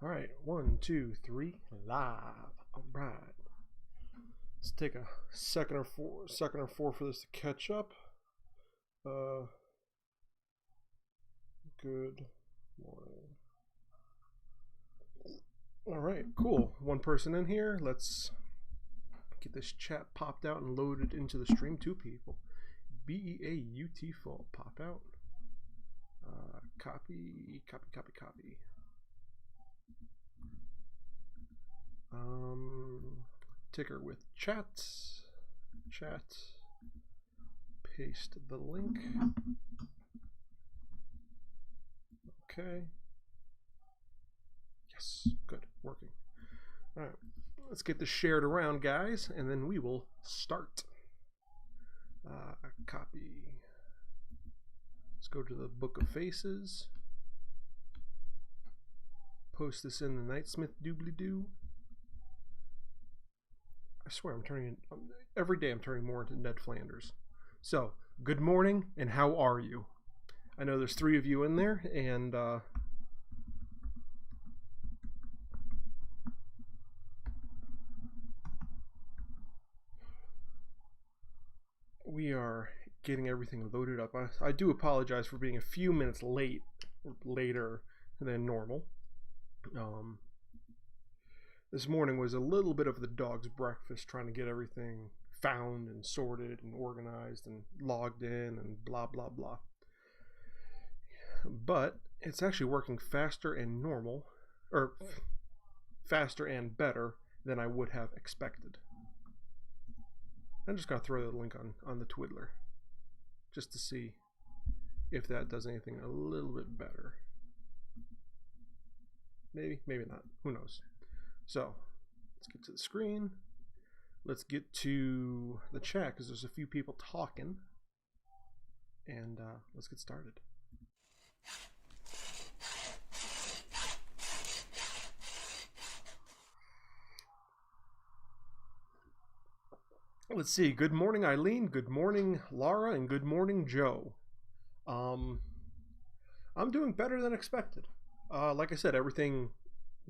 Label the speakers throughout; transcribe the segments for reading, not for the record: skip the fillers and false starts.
Speaker 1: All right, 1, 2, 3, live. All right. Let's take a second or four for this to catch up. Good morning. All right, cool. One person in here. Let's get this chat popped out and loaded into the stream. 2 people. Beautiful. Pop out. Copy. Ticker with chat. Paste the link. Okay. Yes, good, working. All right, let's get this shared around, guys, and then we will start. Copy. Let's go to the Book of Faces. Post this in the Nightsmith doobly-doo. I swear every day I'm turning more into Ned Flanders. So, good morning, and how are you? I know there's 3 of you in there, and we are getting everything loaded up. I do apologize for being a few minutes later than normal. This morning was a little bit of the dog's breakfast, trying to get everything found and sorted and organized and logged in and blah blah blah. But it's actually working faster and faster and better than I would have expected. I'm just gonna throw the link on the Twiddler just to see if that does anything a little bit better. Maybe not. Who knows? So let's get to the screen. Let's get to the chat because there's a few people talking, and let's get started. Let's see. Good morning, Eileen. Good morning, Laura, and good morning, Joe. I'm doing better than expected. Like I said, everything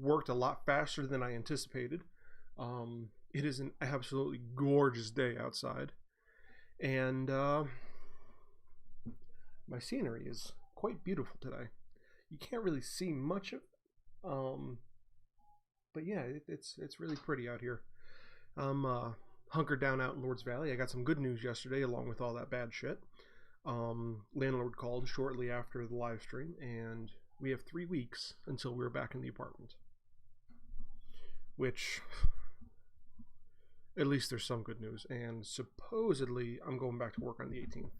Speaker 1: worked a lot faster than I anticipated. It is an absolutely gorgeous day outside, and my scenery is quite beautiful today. You can't really see much of it, but yeah, it's really pretty out here. I'm hunkered down out in Lords Valley. I got some good news yesterday along with all that bad shit. Landlord called shortly after the live stream, and we have 3 weeks until we're back in the apartment. Which, at least there's some good news. And supposedly, I'm going back to work on the 18th.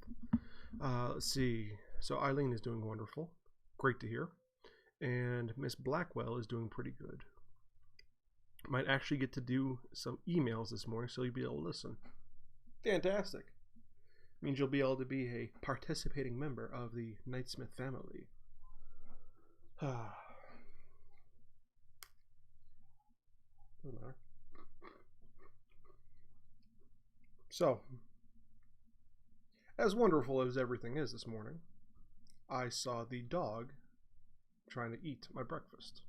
Speaker 1: Let's see. So Eileen is doing wonderful. Great to hear. And Miss Blackwell is doing pretty good. Might actually get to do some emails this morning, so you'll be able to listen. Fantastic. Means you'll be able to be a participating member of the Nightsmith family. Doesn't matter. So, as wonderful as everything is this morning, I saw the dog trying to eat my breakfast.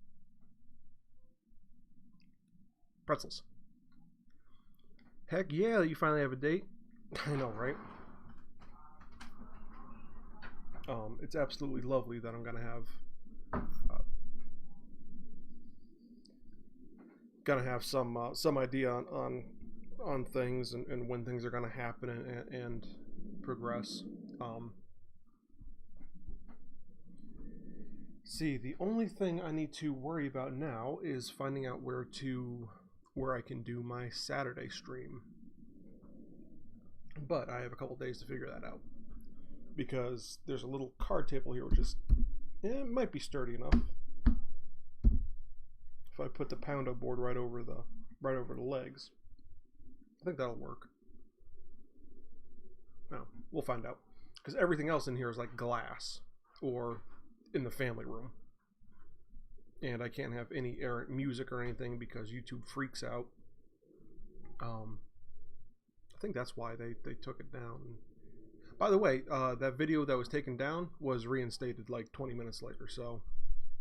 Speaker 1: Pretzels. Heck yeah, you finally have a date. I know, right? It's absolutely lovely that I'm gonna have some idea on things and when things are gonna happen and progress. See, the only thing I need to worry about now is finding out where I can do my Saturday stream. But I have a couple days to figure that out, because there's a little card table here which is it might be sturdy enough. If I put the poundo board right over the legs, I think that'll work. No, we'll find out, because everything else in here is like glass or in the family room, and I can't have any errant music or anything because YouTube freaks out. I think that's why they took it down. By the way, that video that was taken down was reinstated like 20 minutes later, so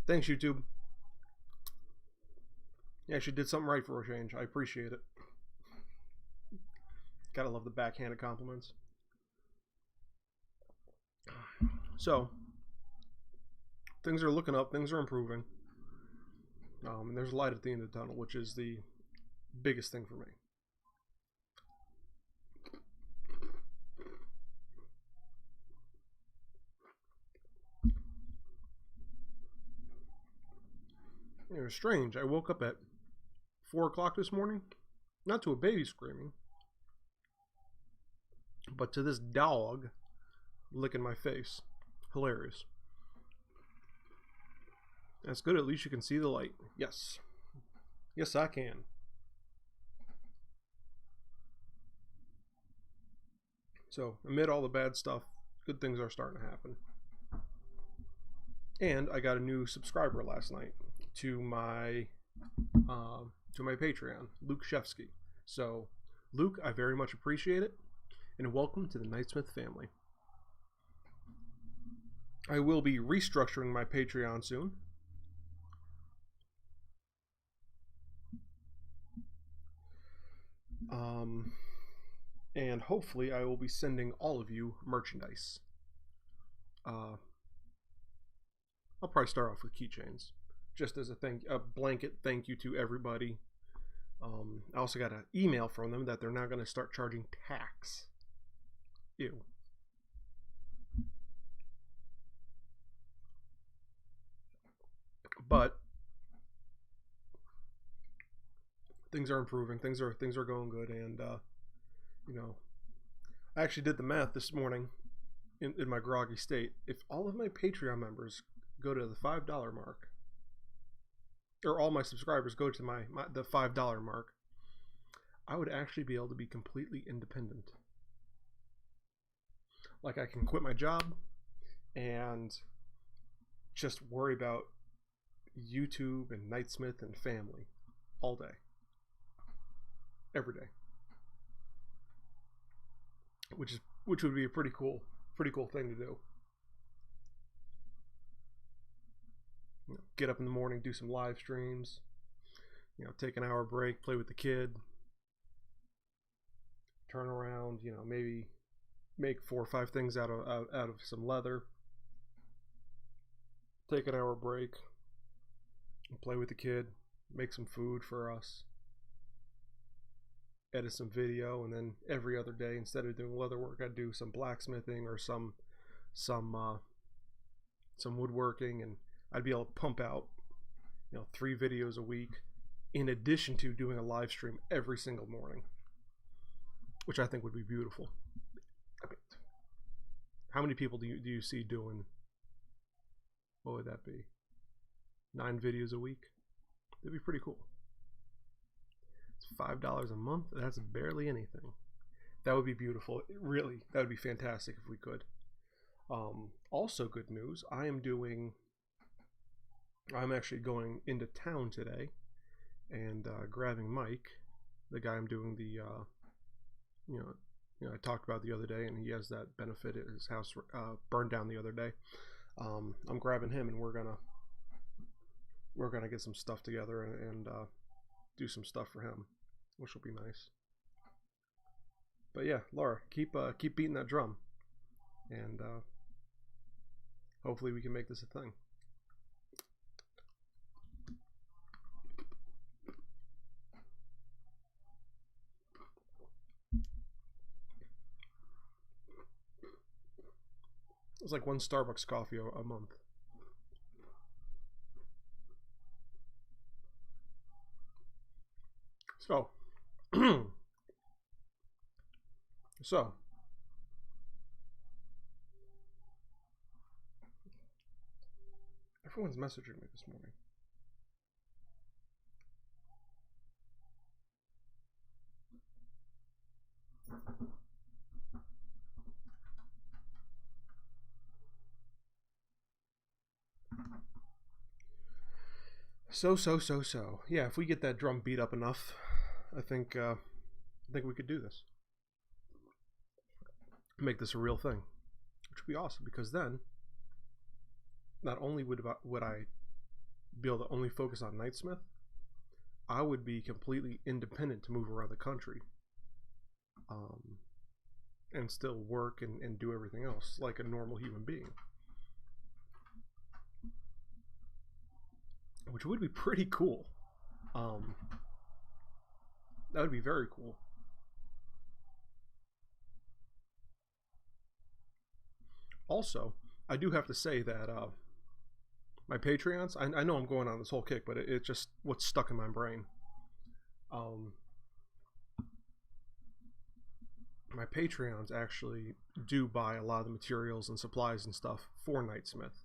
Speaker 1: thanks, YouTube. You actually did something right for a change. I appreciate it. Gotta love the backhanded compliments. So, things are looking up, things are improving. And there's light at the end of the tunnel, which is the biggest thing for me. It was strange. I woke up at 4 o'clock this morning, not to a baby screaming, but to this dog licking my face. Hilarious. That's good. At least you can see the light. Yes. Yes, I can. So, amid all the bad stuff, good things are starting to happen. And I got a new subscriber last night to my Patreon, Luke Shefsky. So, Luke, I very much appreciate it, and welcome to the Knightsmith family. I will be restructuring my Patreon soon. And hopefully I will be sending all of you merchandise. I'll probably start off with keychains, just as a blanket thank you to everybody. I also got an email from them that they're now going to start charging tax. Ew. But things are improving. Things are going good, and you know, I actually did the math this morning in my groggy state. If all of my Patreon members go to the $5 mark, or all my subscribers go to the $5 mark, I would actually be able to be completely independent. Like, I can quit my job and just worry about YouTube and Knightsmith and family all day, every day, which would be a pretty cool thing to do. You know, get up in the morning, do some live streams, you know, take an hour break, play with the kid, turn around, you know, maybe make 4 or 5 things out of some leather, take an hour break, play with the kid, make some food for us, edit some video, and then every other day, instead of doing leather work, I'd do some blacksmithing or some woodworking, and I'd be able to pump out, you know, 3 videos a week, in addition to doing a live stream every single morning, which I think would be beautiful. I mean, how many people do you see doing, what would that be, 9 videos a week? That'd be pretty cool. It's $5 a month. That's barely anything. That would be beautiful. Really, that would be fantastic if we could. Also, good news. I'm actually going into town today and grabbing Mike, the guy I'm doing the you know I talked about the other day, and he has that benefit. His house burned down the other day. I'm grabbing him, and we're gonna get some stuff together and do some stuff for him, which will be nice. But yeah, Laura, keep beating that drum, and hopefully we can make this a thing. It's like 1 Starbucks coffee a month. So, so everyone's messaging me this morning. So. Yeah, if we get that drum beat up enough, I think we could do this. Make this a real thing, which would be awesome, because then not only would I be able to only focus on Knightsmith, I would be completely independent to move around the country, um, and still work and do everything else like a normal human being, which would be pretty cool. Um, that would be very cool. Also, I do have to say that my Patreons, I know I'm going on this whole kick, but it's just what's stuck in my brain. Um, my Patreons actually do buy a lot of the materials and supplies and stuff for Nightsmith.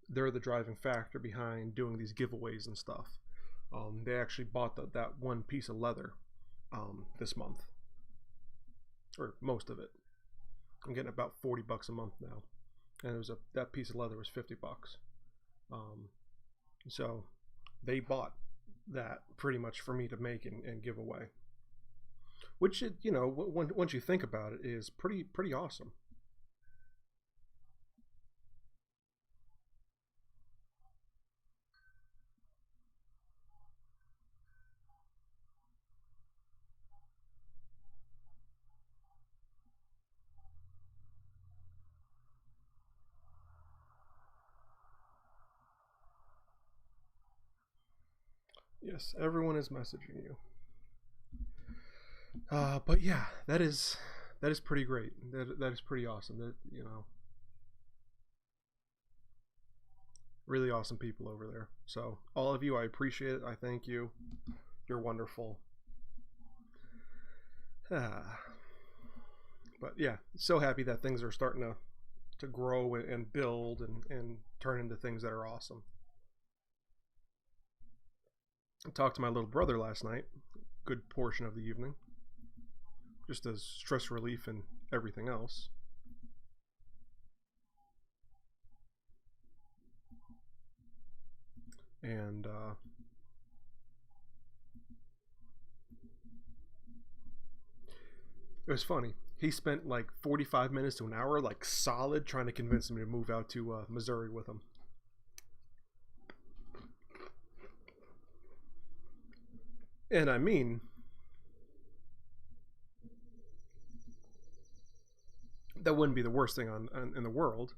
Speaker 1: They're the driving factor behind doing these giveaways and stuff. They actually bought that one piece of leather this month, or most of it. I'm getting about $40 a month now, and it was that piece of leather was $50. Um, so they bought that pretty much for me to make and give away, which once you think about it, is pretty awesome. Yes, everyone is messaging you. But yeah, that is pretty great. That is pretty awesome. That really awesome people over there. So all of you, I appreciate it. I thank you. You're wonderful. Ah, but yeah, so happy that things are starting to grow and build and turn into things that are awesome. I talked to my little brother last night, good portion of the evening, just as stress relief and everything else. And it was funny. He spent like 45 minutes to an hour, like solid, trying to convince me to move out to Missouri with him. And I mean, that wouldn't be the worst thing in the world.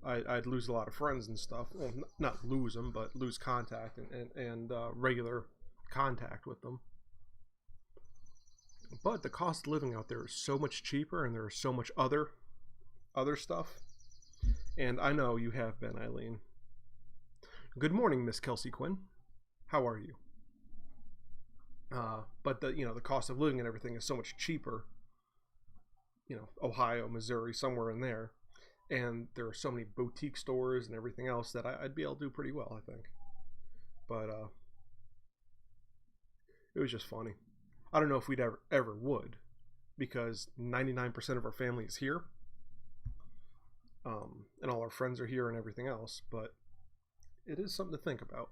Speaker 1: I'd lose a lot of friends and stuff. Well, not lose them, but lose contact and regular contact with them. But the cost of living out there is so much cheaper, and there's so much other stuff. And I know you have been, Eileen. Good morning, Miss Kelsey Quinn. How are you? But the cost of living and everything is so much cheaper. Ohio, Missouri, somewhere in there, and there are so many boutique stores and everything else that I'd be able to do pretty well, I think. But it was just funny. I don't know if we'd ever would, because 99% of our family is here, and all our friends are here and everything else. But it is something to think about.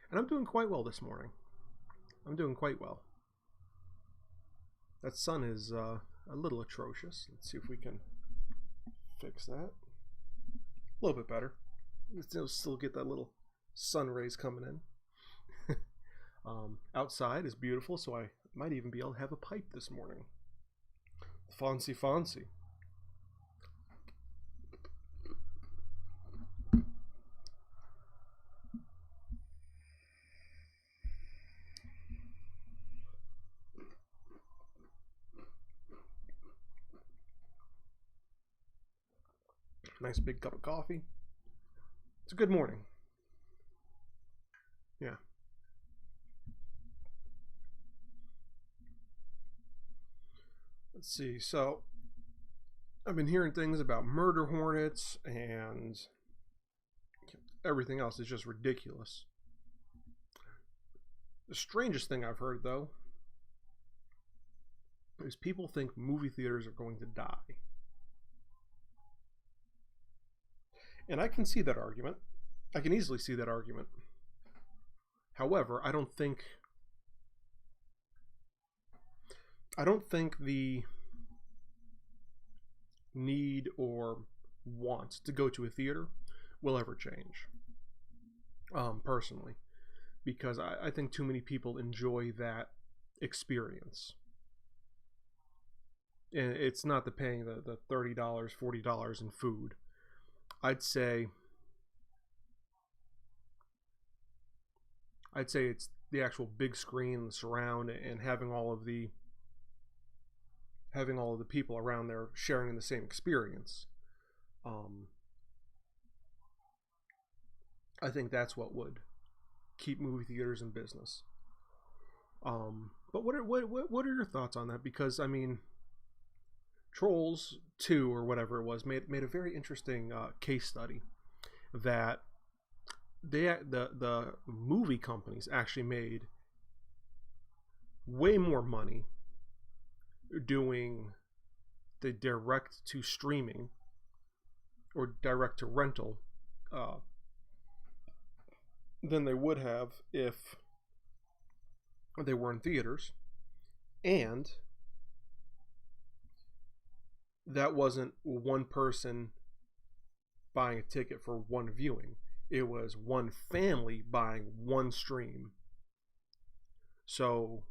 Speaker 1: And I'm doing quite well this morning. I'm doing quite well. That sun is a little atrocious. Let's see if we can fix that. A little bit better. Still get that little sun rays coming in. Outside is beautiful, so I might even be able to have a pipe this morning. Fancy, fancy. Nice big cup of coffee. It's a good morning. Yeah. Let's see. So, I've been hearing things about murder hornets and everything else is just ridiculous. The strangest thing I've heard, though, is people think movie theaters are going to die. And I can see that argument. I can easily see that argument. However, I don't think the need or want to go to a theater will ever change. Personally, because I think too many people enjoy that experience. And it's not the paying the $30, $40 in food. I'd say it's the actual big screen, the surround, and having all of the people around there sharing the same experience. Um, I think that's what would keep movie theaters in business. But what are your thoughts on that? Because I mean, Trolls 2 or whatever it was made a very interesting case study that the movie companies actually made way more money doing the direct to streaming or direct to rental uh, than they would have if they were in theaters. And that wasn't one person buying a ticket for one viewing, it was one family buying one stream. So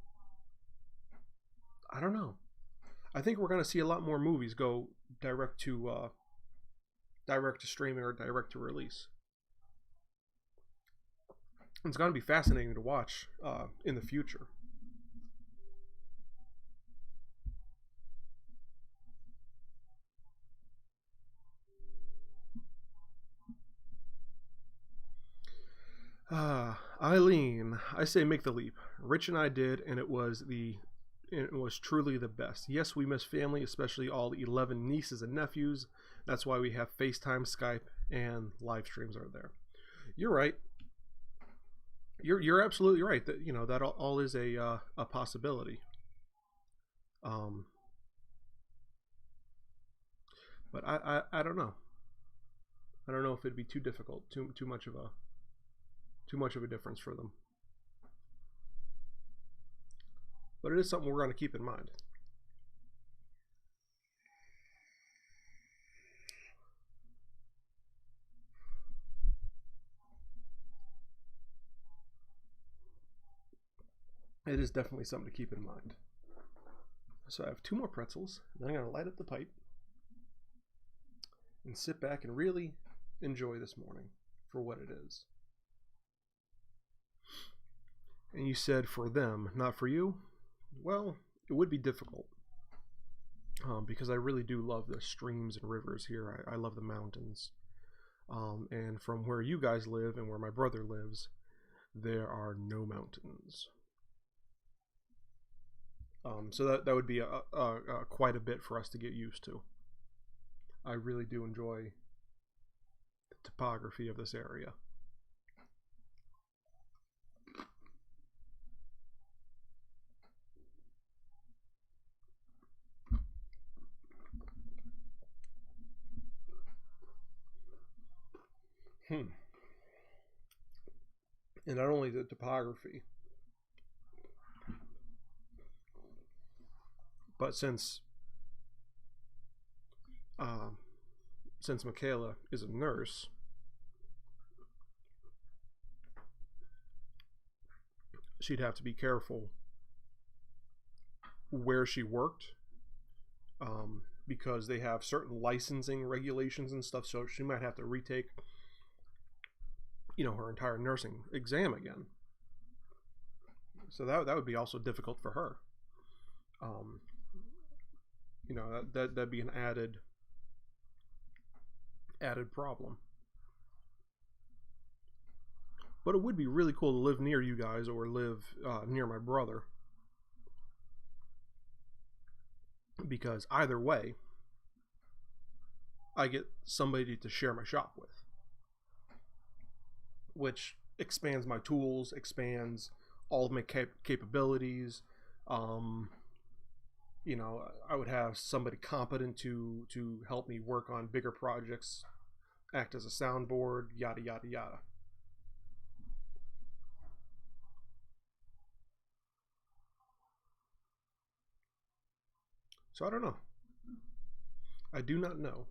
Speaker 1: I don't know. I think we're going to see a lot more movies go direct to streaming or direct to release. It's going to be fascinating to watch in the future. Eileen, I say make the leap. Rich and I did, and it was truly the best. Yes, we miss family, especially all the 11 nieces and nephews. That's why we have FaceTime, Skype, and live streams are there. You're right. You're absolutely right. That that all is a possibility. Um, but I don't know. I don't know if it'd be too difficult, too much of a difference for them. But it is something we're going to keep in mind. It is definitely something to keep in mind. So I have two more pretzels. Then I'm going to light up the pipe and sit back and really enjoy this morning for what it is. And you said for them, not for you. Well, it would be difficult because I really do love the streams and rivers here. I love the mountains. And from where you guys live and where my brother lives, there are no mountains. So that would be quite a bit for us to get used to. I really do enjoy the topography of this area. And not only the topography, but since Michaela is a nurse, she'd have to be careful where she worked because they have certain licensing regulations and stuff. So she might have to retake, her entire nursing exam again. So that would be also difficult for her. That'd be an added problem. But it would be really cool to live near you guys or live near my brother, because either way, I get somebody to share my shop with, which expands my tools, expands all of my capabilities. I would have somebody competent to help me work on bigger projects, act as a soundboard, yada yada yada. So I don't know. I do not know.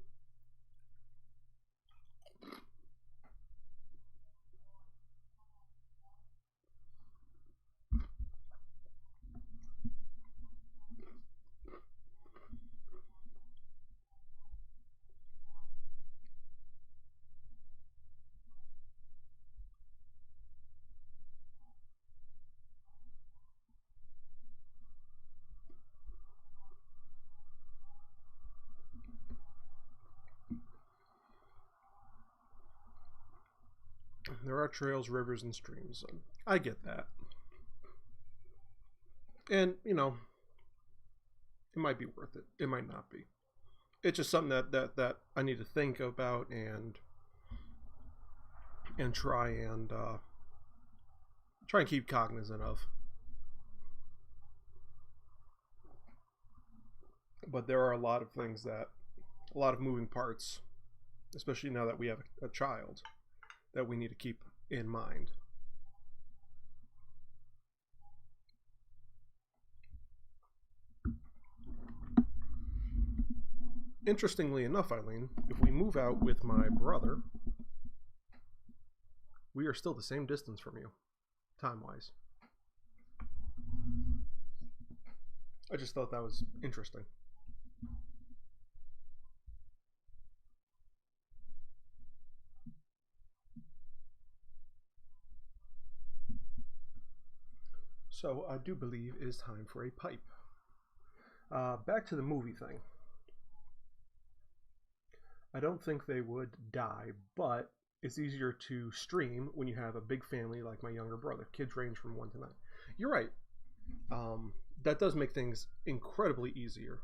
Speaker 1: There are trails, rivers, and streams. I get that. And, it might be worth it. It might not be. It's just something that I need to think about and try and keep cognizant of. But there are a lot of things a lot of moving parts, especially now that we have a child, that we need to keep in mind. Interestingly enough, Eileen, if we move out with my brother, we are still the same distance from you, time-wise. I just thought that was interesting. So I do believe it is time for a pipe. Back to the movie thing. I don't think they would die, but it's easier to stream when you have a big family like my younger brother. Kids range from 1 to 9. You're right. That does make things incredibly easier.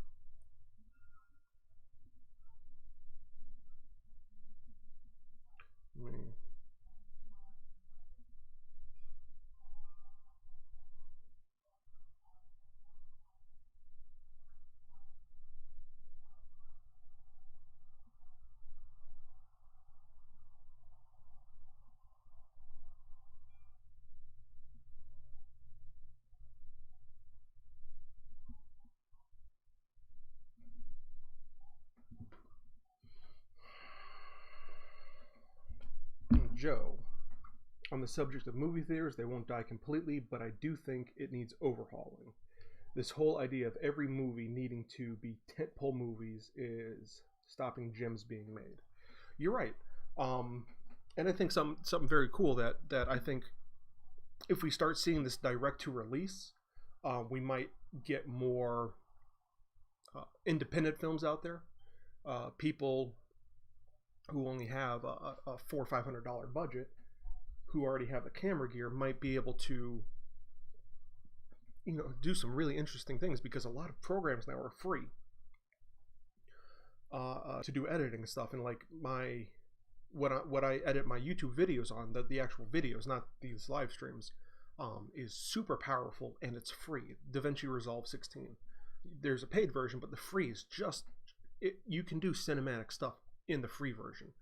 Speaker 1: Joe, on the subject of movie theaters, they won't die completely, but I do think it needs overhauling. This whole idea of every movie needing to be tentpole movies is stopping gems being made. You're right. And I think something very cool that I think if we start seeing this direct to release, we might get more independent films out there. People who only have a $400 or $500 budget, who already have the camera gear, might be able to do some really interesting things, because a lot of programs now are free to do editing and stuff. And like what I edit my YouTube videos on, the actual videos, not these live streams, is super powerful, and it's free. DaVinci Resolve 16. There's a paid version, but the free is just you can do cinematic stuff in the free version.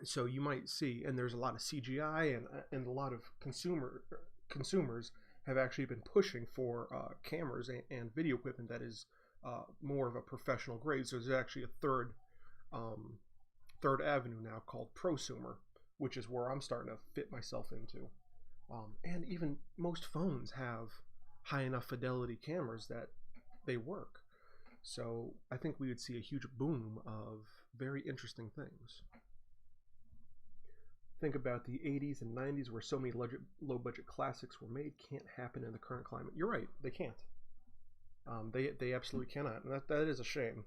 Speaker 1: So you might see, and there's a lot of CGI, and a lot of consumers have actually been pushing for cameras and video equipment that is more of a professional grade. So there's actually a third avenue now called prosumer, which is where I'm starting to fit myself into. And even most phones have high enough fidelity cameras that they work. So I think we would see a huge boom of very interesting things. Think about the 80s and 90s, where so many low budget classics were made. Can't happen in the current climate. You're right, they can't. They absolutely cannot, and that is a shame.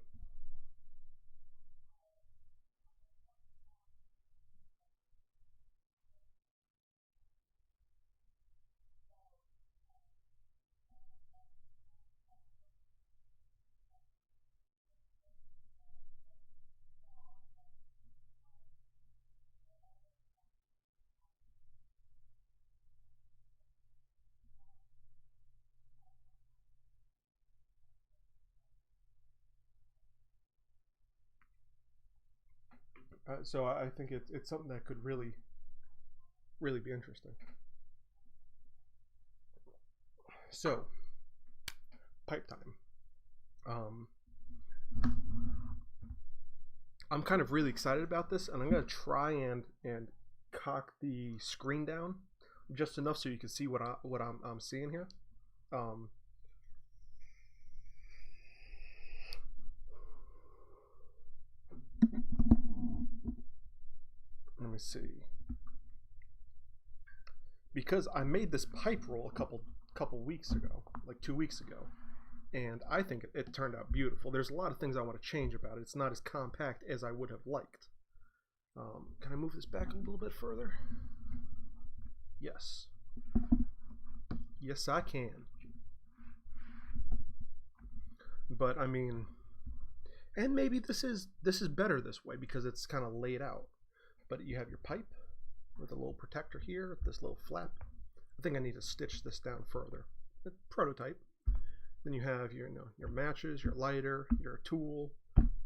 Speaker 1: So I think it's something that could really be interesting. So, pipe time. Um, I'm kind of really excited about this, and I'm gonna try and cock the screen down just enough so you can see what I'm seeing here. Let me see. Because I made this pipe roll a couple weeks ago, like 2 weeks ago, and I think it turned out beautiful. There's a lot of things I want to change about it. It's not as compact as I would have liked. Can I move this back a little bit further? Yes. Yes, I can. But I mean, and maybe this is better this way because it's kind of laid out. But you have your pipe with a little protector here, this little flap. I think I need to stitch this down further. Prototype. Then you have your your matches, your lighter, your tool.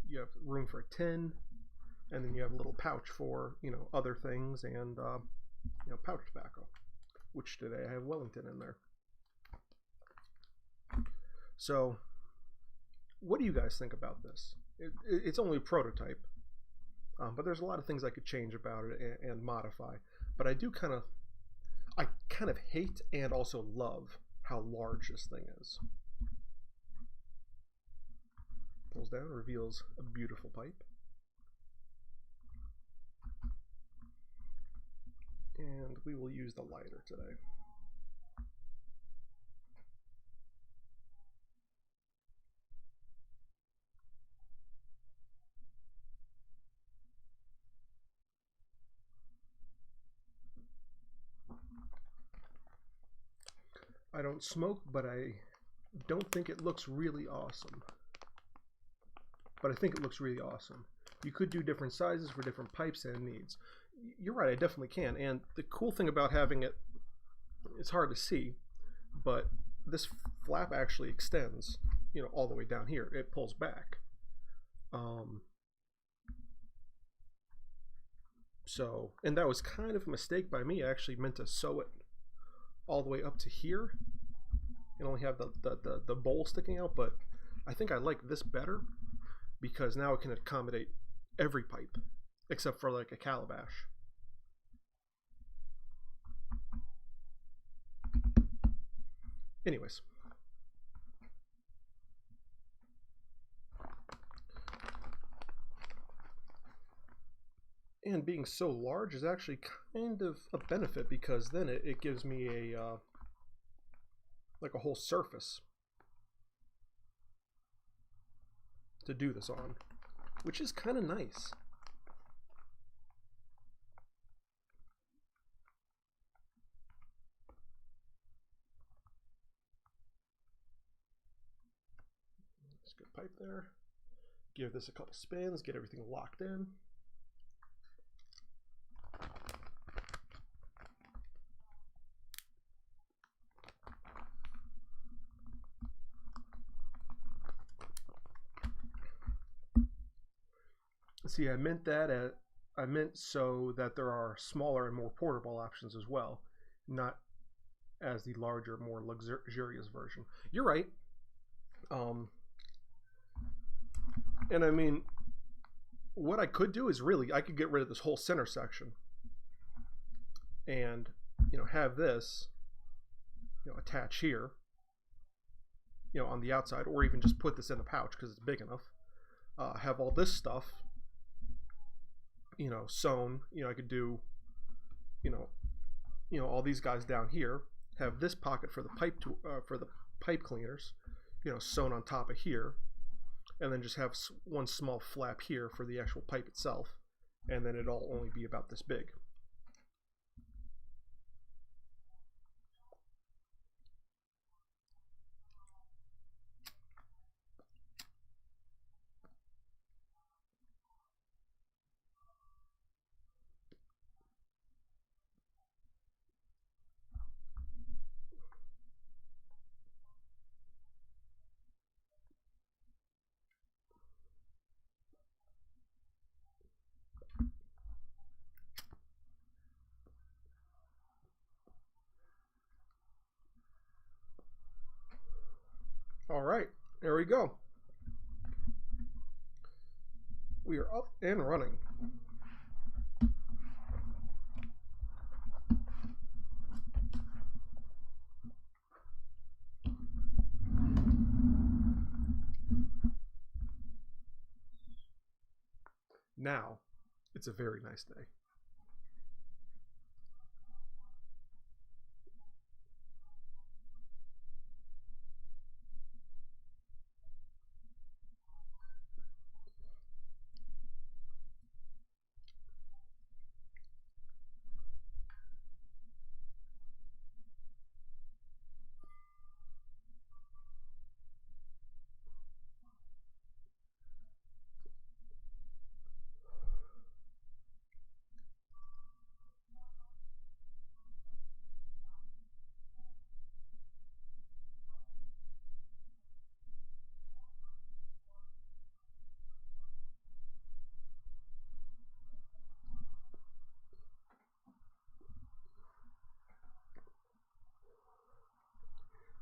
Speaker 1: You have room for a tin, and then you have a little pouch for other things and pouch tobacco, which today I have Wellington in there. So, what do you guys think about this? It's only a prototype, but there's a lot of things I could change about it and modify. But I kind of hate and also love how large this thing is. Pulls down, reveals a beautiful pipe. And we will use the lighter today. I don't smoke, but I don't think it looks really awesome. But I think it looks really awesome. You could do different sizes for different pipes and needs. You're right, I definitely can. And the cool thing about having it, it's hard to see, but this flap actually extends, all the way down here. It pulls back. So, and that was kind of a mistake by me. I actually meant to sew it all the way up to here and only have the bowl sticking out, but I think I like this better because now it can accommodate every pipe except for like a calabash. Anyways, and being so large is actually kind of a benefit because then it gives me a like a whole surface to do this on, which is kind of nice. Just good pipe there. Give this a couple spins, get everything locked in. See, I meant so that there are smaller and more portable options as well, not as the larger, more luxurious version. You're right. And I mean, what I could do is I could get rid of this whole center section and have this attach here on the outside, or even just put this in a pouch because it's big enough. Have all this stuff sewn. I could do all these guys down here. Have this pocket for the pipe cleaners sewn on top of here, and then just have one small flap here for the actual pipe itself, and then it'll only be about this big. All right, there we go. We are up and running. Now, it's a very nice day.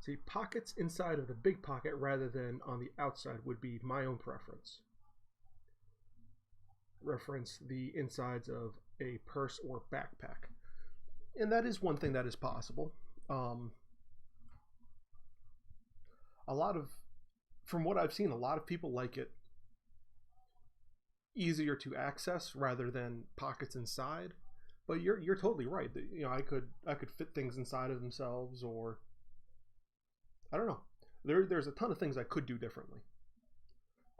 Speaker 1: See, pockets inside of the big pocket rather than on the outside would be my own preference. Reference the insides of a purse or backpack. And that is one thing that is possible. A lot of, from what I've seen, a lot of people like it easier to access rather than pockets inside. But you're totally right. You know, I could fit things inside of themselves, or I don't know. There's a ton of things I could do differently.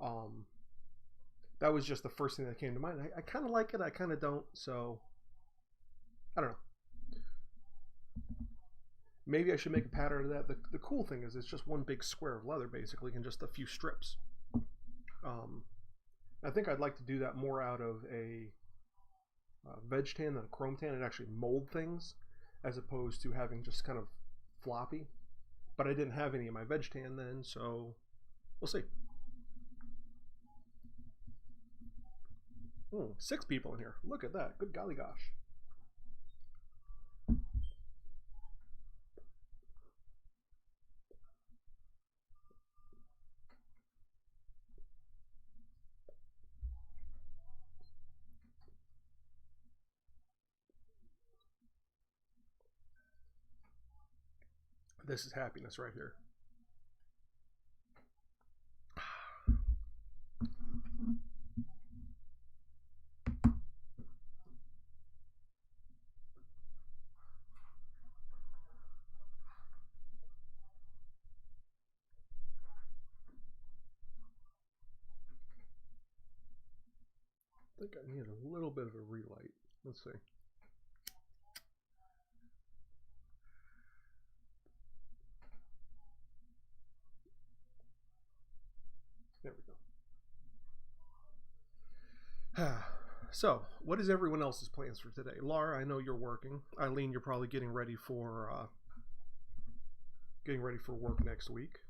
Speaker 1: Um, that was just the first thing that came to mind. I kind of like it. I kind of don't. So I don't know. Maybe I should make a pattern of that. The cool thing is it's just one big square of leather basically and just a few strips. I think I'd like to do that more out of a veg tan than a chrome tan and actually mold things as opposed to having just kind of floppy. But I didn't have any of my veg tan then, so we'll see. Oh, 6 people in here. Look at that. Good golly gosh. This is happiness right here. I think I need a little bit of a relight. Let's see. There we go. So, what is everyone else's plans for today? Laura, I know you're working. Eileen, you're probably getting ready for work next week.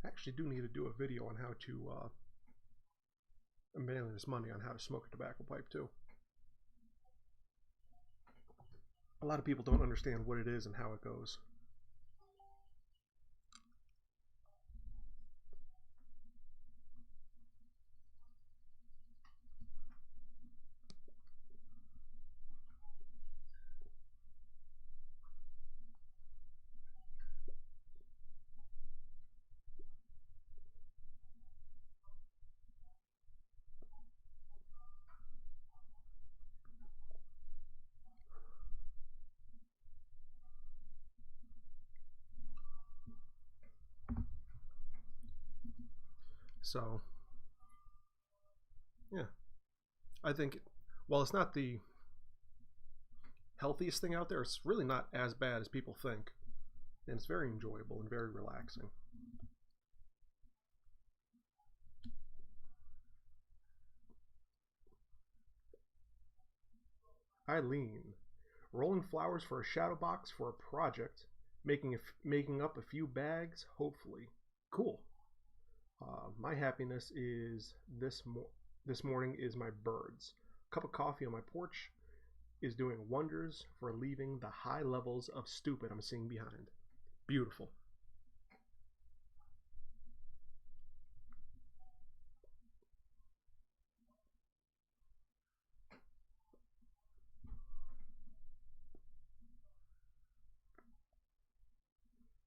Speaker 1: I actually do need to do a video on how to manage money on how to smoke a tobacco pipe too. A lot of people don't understand what it is and how it goes. So, yeah, I think while it's not the healthiest thing out there, it's really not as bad as people think. And it's very enjoyable and very relaxing. Eileen, rolling flowers for a shadow box for a project, making up a few bags, hopefully. Cool. My happiness is this morning is my birds. A cup of coffee on my porch is doing wonders for leaving the high levels of stupid I'm seeing behind. Beautiful.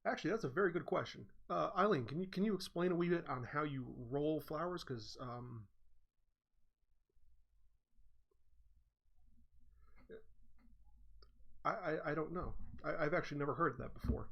Speaker 1: Actually, that's a very good question. Eileen, can you explain a wee bit on how you roll flowers? Because I don't know. I've actually never heard of that before.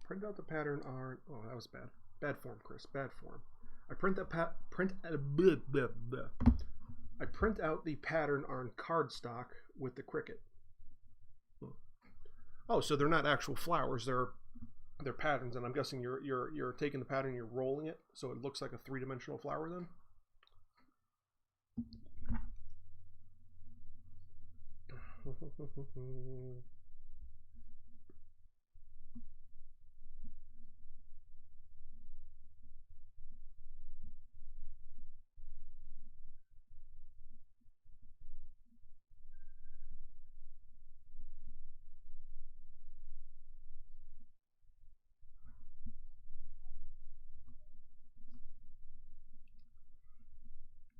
Speaker 1: print out the pattern on. Oh, that was bad. Bad form, Chris. Bad form. I print that blah, blah, blah. I print out the pattern on cardstock with the Cricut. Oh, so they're not actual flowers. They're patterns, and I'm guessing you're taking the pattern and you're rolling it so it looks like a three-dimensional flower then.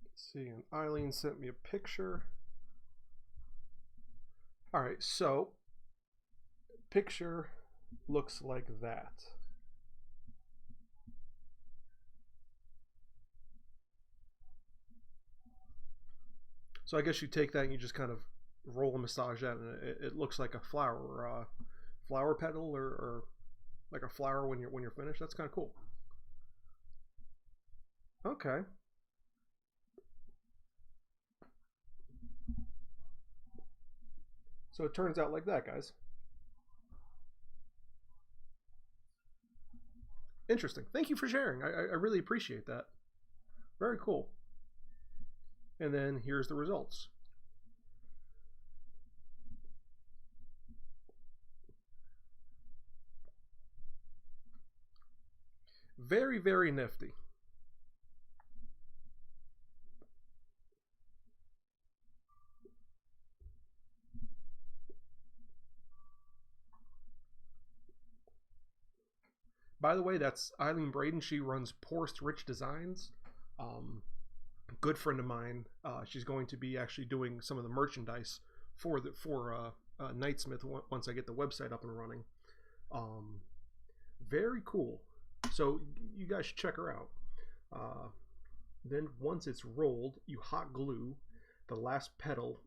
Speaker 1: Let's see, and Eileen sent me a picture. All right, so picture looks like that. So I guess you take that and you just kind of roll and massage that, and it looks like a flower, flower petal, or like a flower when you're finished. That's kind of cool. Okay. So it turns out like that, guys. Interesting. Thank you for sharing. I really appreciate that. Very cool. And then here's the results. Very, very nifty. By the way, that's Eileen Braden. She runs Porst Rich Designs. Good friend of mine. She's going to be actually doing some of the merchandise for Knightsmith once I get the website up and running. Very cool. So you guys should check her out. Then once it's rolled, you hot glue the last petal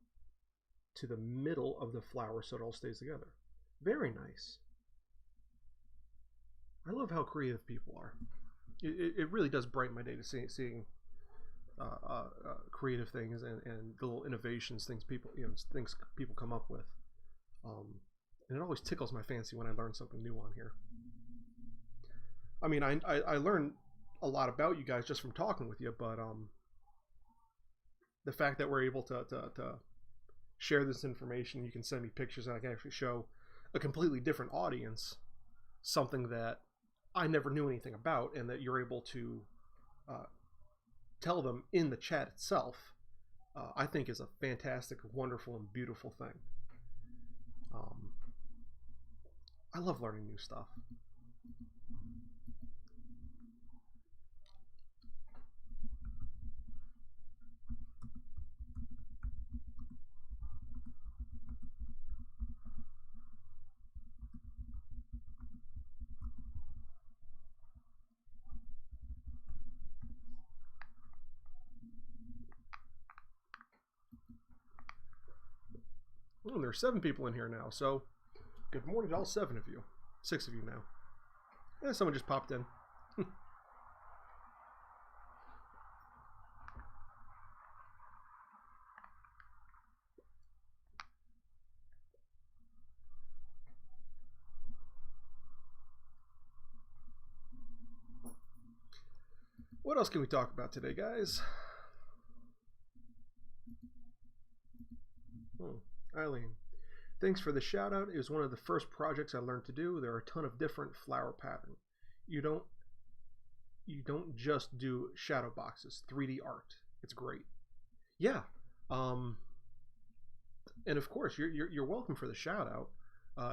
Speaker 1: to the middle of the flower so it all stays together. Very nice. I love how creative people are. It really does brighten my day to seeing creative things and little innovations, things people come up with. And it always tickles my fancy when I learn something new on here. I mean, I learned a lot about you guys just from talking with you, but the fact that we're able to share this information, you can send me pictures, and I can actually show a completely different audience something that I never knew anything about, and that you're able to tell them in the chat itself, I think is a fantastic, wonderful, and beautiful thing. I love learning new stuff. Oh, there are 7 people in here now, so good morning to all 7 of you. 6 of you now. Yeah, someone just popped in. What else can we talk about today, guys? Eileen, thanks for the shout out. It was one of the first projects I learned to do. There are a ton of different flower patterns. You don't just do shadow boxes, 3D art. It's great. Yeah. And of course, you're welcome for the shout out.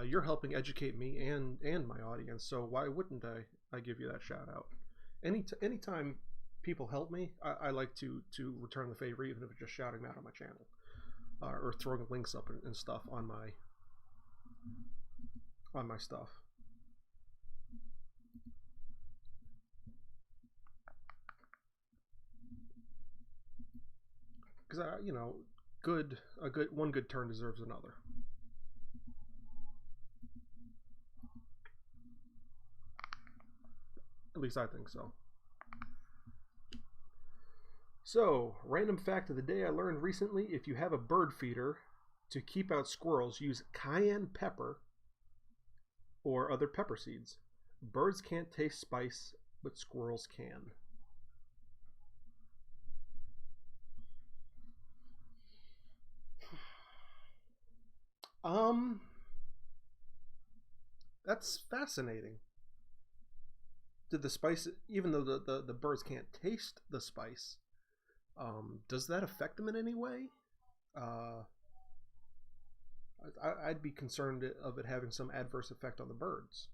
Speaker 1: You're helping educate me and my audience, so why wouldn't I give you that shout out? Anytime people help me, I like to return the favor, even if it's just shouting out on my channel. Or throwing links up and stuff on my stuff. Because one good turn deserves another. At least I think so. So, random fact of the day I learned recently, if you have a bird feeder, to keep out squirrels, use cayenne pepper or other pepper seeds. Birds can't taste spice, but squirrels can. Um, that's fascinating. Did the spice, even though the birds can't taste the spice, does that affect them in any way? Uh, I'd be concerned of it having some adverse effect on the birds.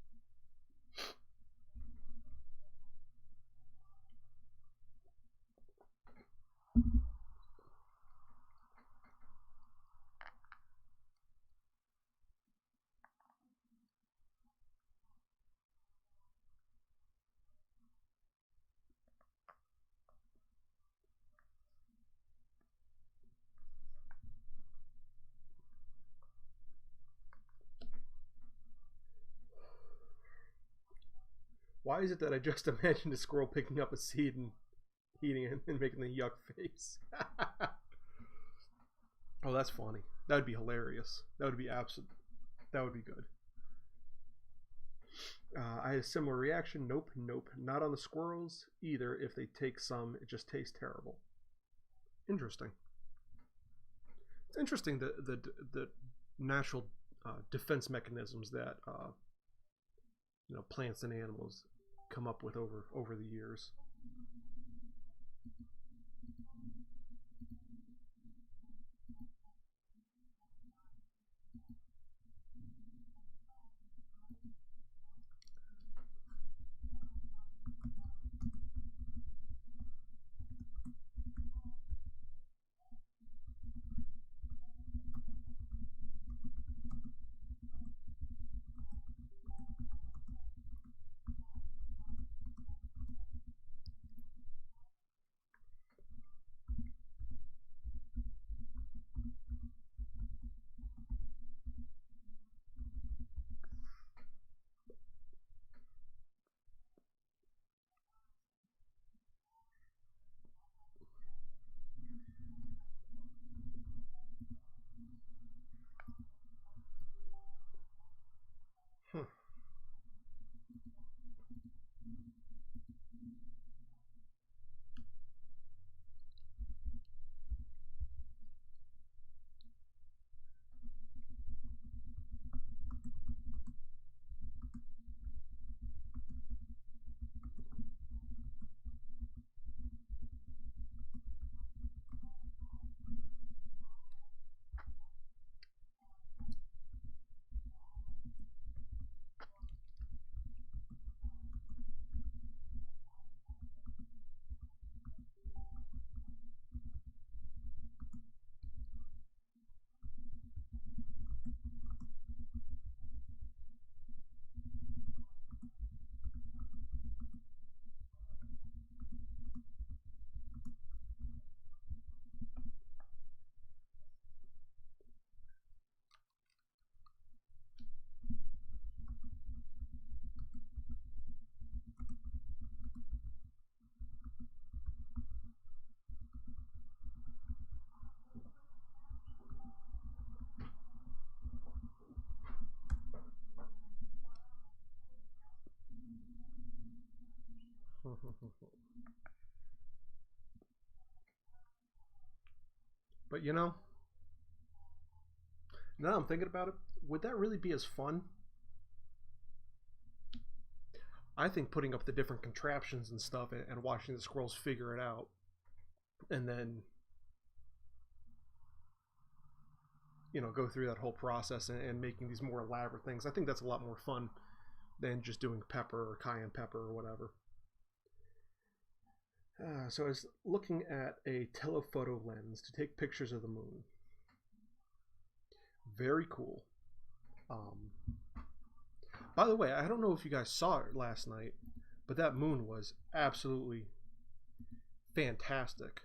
Speaker 1: Why is it that I just imagined a squirrel picking up a seed and eating it and making the yuck face? Oh, that's funny. That would be hilarious. That would be absolute. That would be good. I had a similar reaction. Nope, nope, not on the squirrels either. If they take some, it just tastes terrible. Interesting. It's interesting the natural defense mechanisms that plants and animals come up with over the years. Hmm. But now I'm thinking about it. Would that really be as fun? I think putting up the different contraptions and stuff and watching the squirrels figure it out, and then go through that whole process and making these more elaborate things. I think that's a lot more fun than just doing pepper or cayenne pepper or whatever. So I was looking at a telephoto lens to take pictures of the moon. Very cool. Um, by the way, I don't know if you guys saw it last night, but that moon was absolutely fantastic.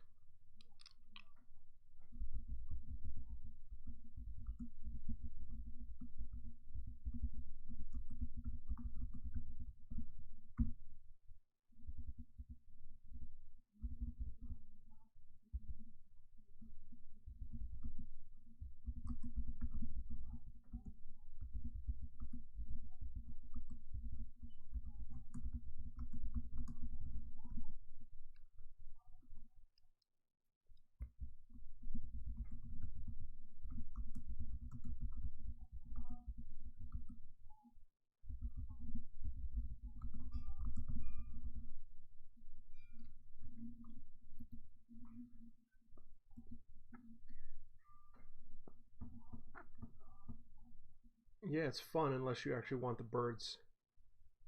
Speaker 1: Yeah, it's fun unless you actually want the birds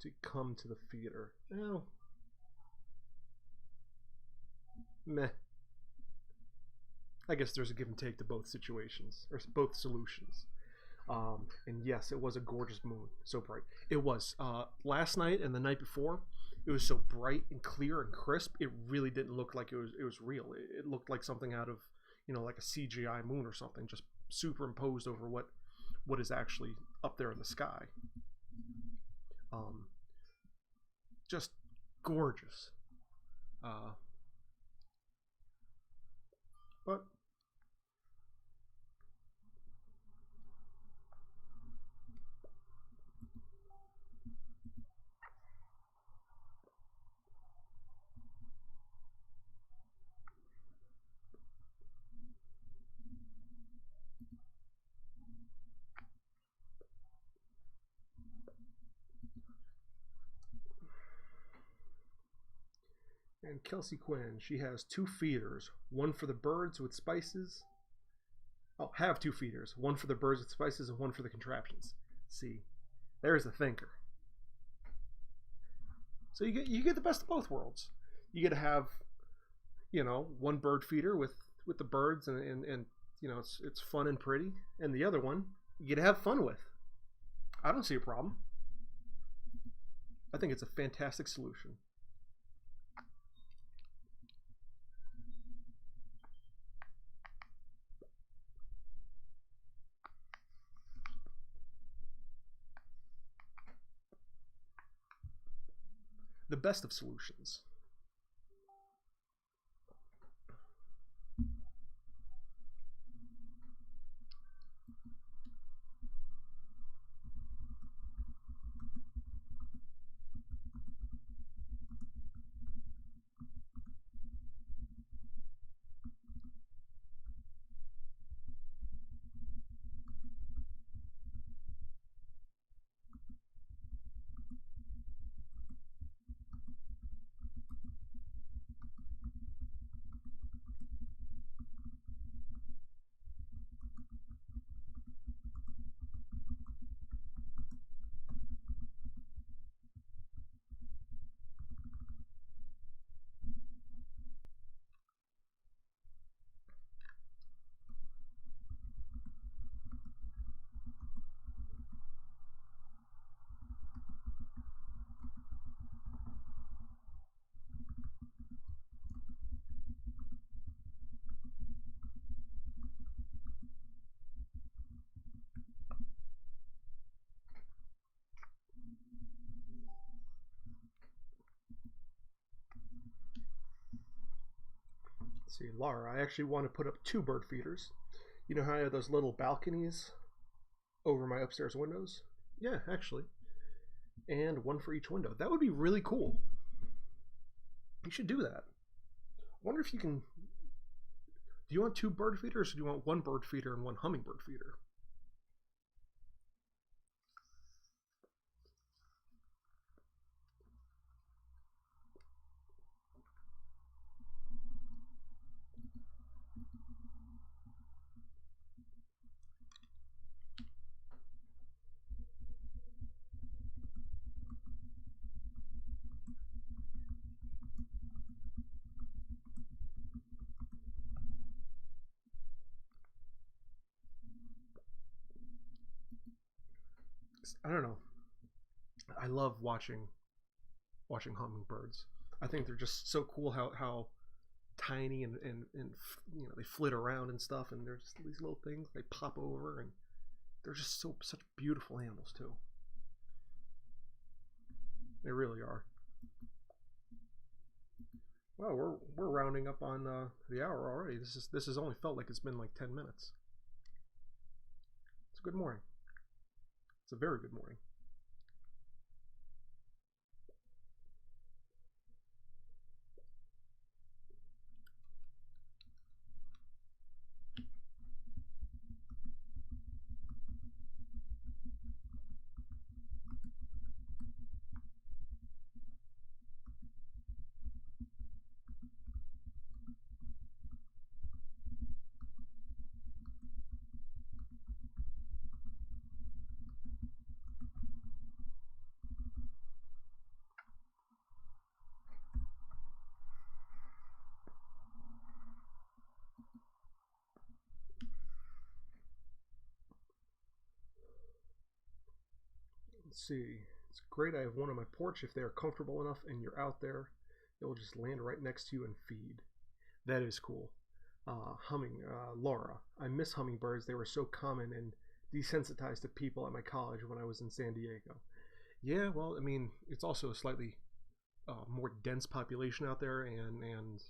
Speaker 1: to come to the feeder. Well, meh. I guess there's a give and take to both situations, or both solutions. And yes, it was a gorgeous moon, so bright. It was last night and the night before. It was so bright and clear and crisp. It really didn't look like it was real. It looked like something out of like a CGI moon or something, just superimposed over what is actually up there in the sky. Um, just gorgeous. Uh, but and Kelsey Quinn, she has two feeders, one for the birds with spices. I'll have two feeders, one for the birds with spices and one for the contraptions. See, there's the thinker. So you get the best of both worlds. You get to have one bird feeder with the birds and it's fun and pretty, and the other one you get to have fun with. I don't see a problem. I think it's a fantastic solution. The best of solutions. Let's see, Laura, I actually want to put up two bird feeders. You know how I have those little balconies over my upstairs windows? Yeah, actually. And one for each window. That would be really cool. You should do that. I wonder if you can. Do you want two bird feeders or do you want one bird feeder and one hummingbird feeder? I don't know. I love watching hummingbirds. I think they're just so cool how tiny and they flit around and stuff, and they're just these little things they pop over, and they're just such beautiful animals too. They really are. Well, we're rounding up on the hour already. This has only felt like it's been like 10 minutes. It's a good morning. It's a very good morning. Let's see. It's great. I have one on my porch. If they are comfortable enough and you're out there, they will just land right next to you and feed. That is cool. Laura. I miss hummingbirds. They were so common and desensitized to people at my college when I was in San Diego. Yeah, well, I mean, it's also a slightly more dense population out there and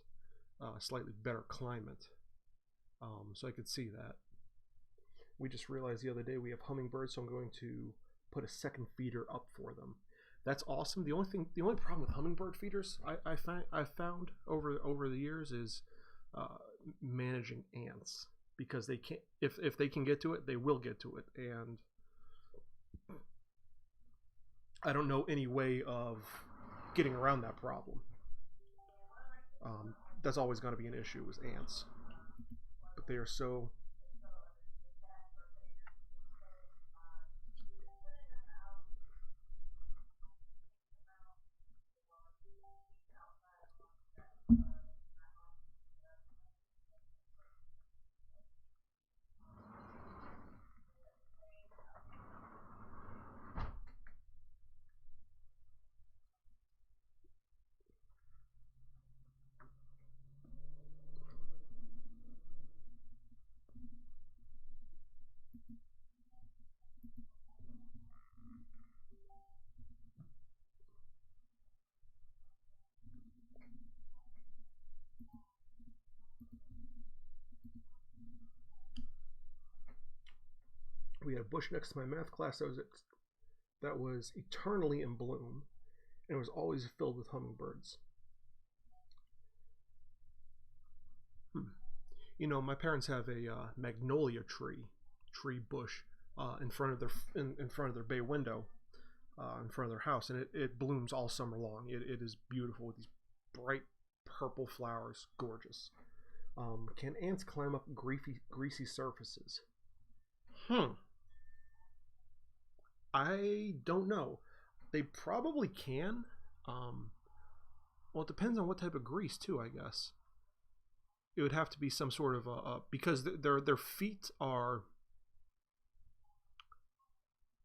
Speaker 1: slightly better climate. So I could see that. We just realized the other day we have hummingbirds, so I'm going to put a second feeder up for them. That's awesome. The only problem with hummingbird feeders I found over the years is managing ants, because they can't, if they can get to it, they will get to it, and I don't know any way of getting around that problem. That's always going to be an issue with ants, but they are so. We had a bush next to my math class that was eternally in bloom, and it was always filled with hummingbirds. You know, my parents have a magnolia tree bush in front of in front of their bay window, in front of their house, and it blooms all summer long. It is beautiful with these bright purple flowers, gorgeous. Can ants climb up greasy surfaces? Hmm. I don't know. They probably can. Um, well, it depends on what type of grease too, I guess. It would have to be some sort of because their feet are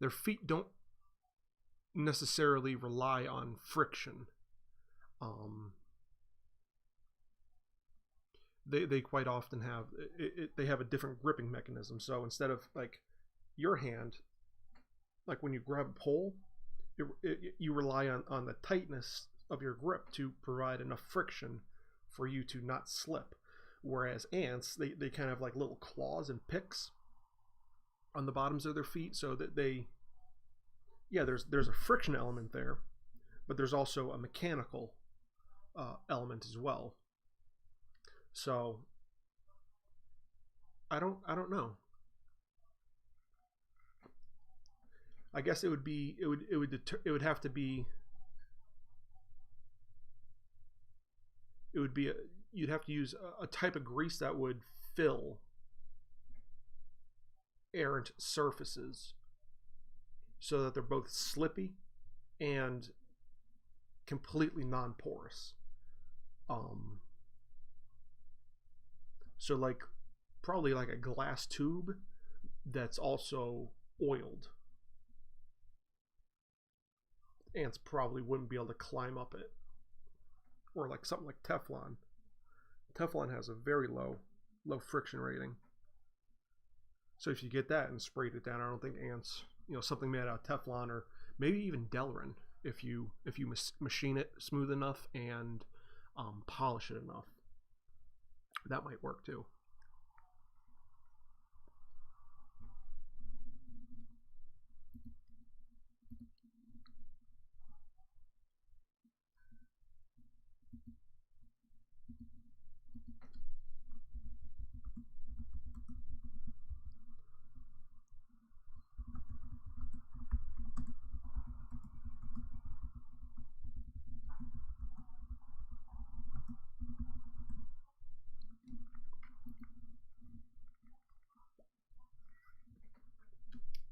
Speaker 1: their feet don't necessarily rely on friction. Um, they quite often have they have a different gripping mechanism. So instead of like your hand, like when you grab a pole, you rely on the tightness of your grip to provide enough friction for you to not slip. Whereas ants, they kind of have like little claws and picks on the bottoms of their feet, so that yeah, there's a friction element there, but there's also a mechanical element as well. So I don't know. I guess it would be it would have to be it would be you'd have to use a type of grease that would fill errant surfaces so that they're both slippy and completely non-porous. Um, so like probably like a glass tube that's also oiled. Ants probably wouldn't be able to climb up it, or like something like Teflon. Teflon has a very low friction rating. So if you get that and sprayed it down, I don't think ants, something made out of Teflon or maybe even Delrin, if you machine it smooth enough and polish it enough, that might work too.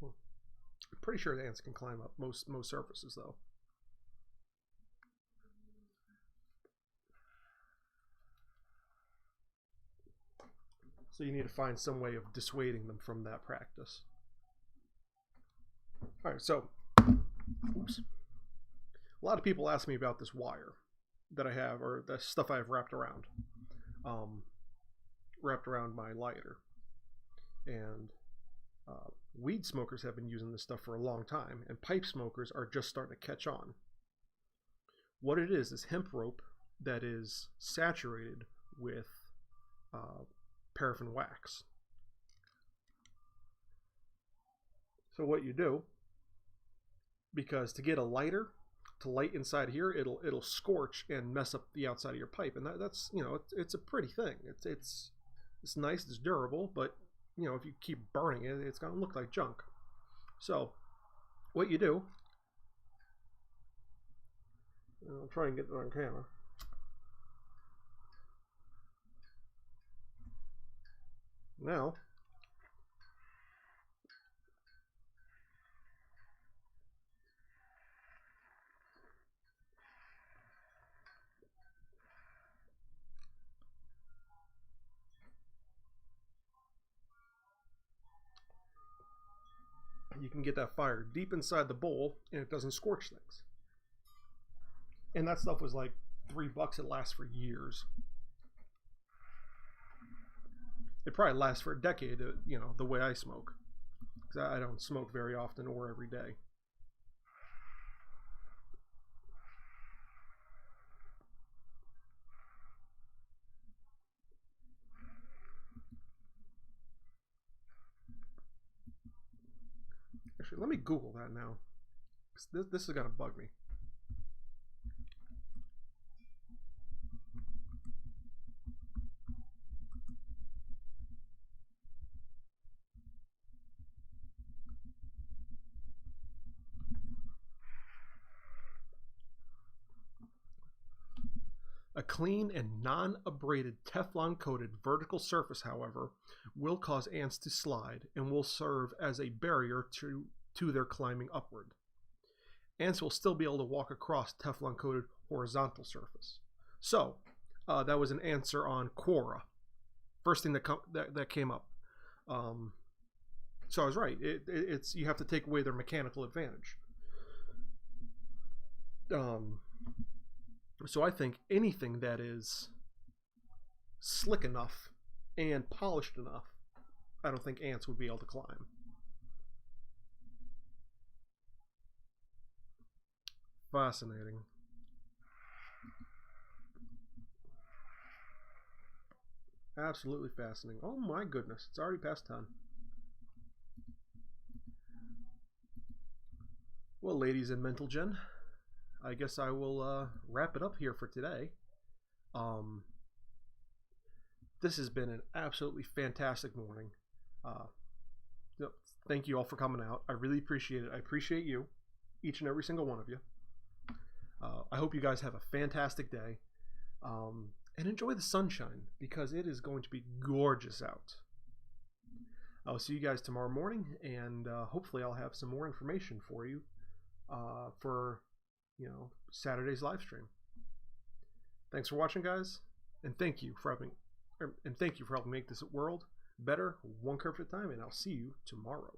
Speaker 1: I'm pretty sure ants can climb up most surfaces though. So you need to find some way of dissuading them from that practice. All right, so A lot of people ask me about this wire that I have, or the stuff I have um, wrapped around my lighter. And weed smokers have been using this stuff for a long time, and pipe smokers are just starting to catch on. What it is hemp rope that is saturated with paraffin wax. So what you do, because to get a lighter to light inside here, it'll scorch and mess up the outside of your pipe, and that's it's a pretty thing. It's nice, it's durable, but if you keep burning it, it's gonna look like junk. So what you do, I'll try and get it on camera. Now, you can get that fire deep inside the bowl and it doesn't scorch things. And that stuff was like $3. It lasts for years. It probably lasts for a decade, the way I smoke. Because I don't smoke very often or every day. Actually, let me Google that now. This is going to bug me. A clean and non-abraded Teflon-coated vertical surface, however, will cause ants to slide and will serve as a barrier to their climbing upward. Ants will still be able to walk across Teflon-coated horizontal surface. So, that was an answer on Quora. First thing that came up. So I was right. It's you have to take away their mechanical advantage. So I think anything that is slick enough and polished enough, I don't think ants would be able to climb. Fascinating. Absolutely fascinating. Oh my goodness, it's already past 10. Well, ladies and mental gen, I guess I will wrap it up here for today. This has been an absolutely fantastic morning. Thank you all for coming out. I really appreciate it. I appreciate you, each and every single one of you. I hope you guys have a fantastic day, and enjoy the sunshine, because it is going to be gorgeous out. I'll see you guys tomorrow morning, and hopefully I'll have some more information for you for Saturday's live stream. Thanks for watching, guys, and thank you for helping make this world better, one kerf at a time, and I'll see you tomorrow.